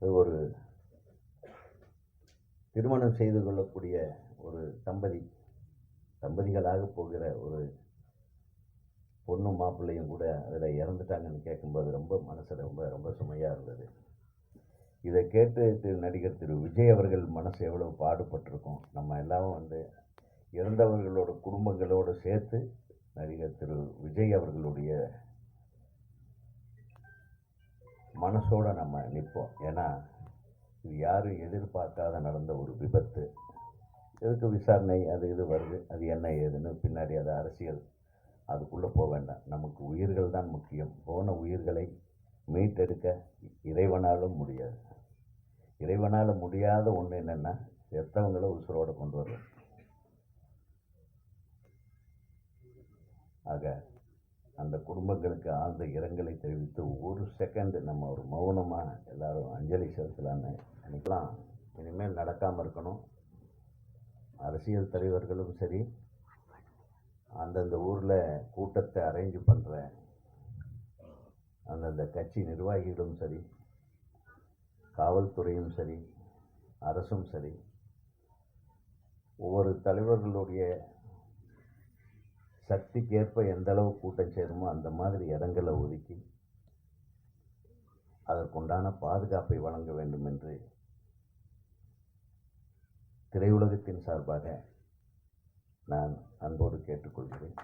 ஒரு திருமணம் செய்து கொள்ளக்கூடிய ஒரு தம்பதிகளாக போகிற ஒரு பொண்ணும் மாப்பிள்ளையும் கூட அதில் இறந்துட்டாங்கன்னு கேட்கும்போது ரொம்ப மனசு ரொம்ப ரொம்ப சுமையாக இருந்தது. இதை கேட்டு நடிகர் திரு விஜய் அவர்கள் மனசு எவ்வளோ பாடுபட்டிருக்கோம். நம்ம எல்லாரும் இறந்தவர்களோட குடும்பங்களோடு சேர்த்து நடிகர் திரு விஜய் அவர்களுடைய மனசோடு நம்ம நிற்போம். ஏன்னா இது யாரும் எதிர்பார்க்காத நடந்த ஒரு விபத்து. எதுக்கு விசாரணை அது இது வருது, அது என்ன ஏதுன்னு பின்னாடி அது அரசியல், அதுக்குள்ளே போக வேண்டாம். நமக்கு உயிர்கள் தான் முக்கியம். போன உயிர்களை மீட்டெடுக்க இறைவனாலும் முடியாது. இறைவனால் முடியாத ஒன்று என்னென்னா செத்தவங்களை உசுரோடு கொண்டு வரும். ஆக அந்த குடும்பங்களுக்கு ஆழ்ந்த இரங்கலை தெரிவித்து ஒரு செகண்ட் நம்ம ஒரு மௌனமாக எல்லாரும் அஞ்சலி செலுத்தலான்னு நினைக்கலாம். இனிமேல் நடக்காமல் இருக்கணும். அரசியல் தலைவர்களும் சரி, அந்தந்த ஊரில் கூட்டத்தை அரேஞ்ச் பண்ணுற அந்தந்த கட்சி நிர்வாகிகளும் சரி, காவல்துறையும் சரி, அரசும் சரி, ஒவ்வொரு தலைவர்களுடைய சக்திக்கேற்ப எந்த அளவு கூட்டம் சேருமோ அந்த மாதிரி இடங்களை ஒதுக்கி அதற்குண்டான பாதுகாப்பை வழங்க வேண்டும் என்று திரையுலகத்தின் சார்பாக நான் அன்போடு கேட்டுக்கொள்கிறேன்.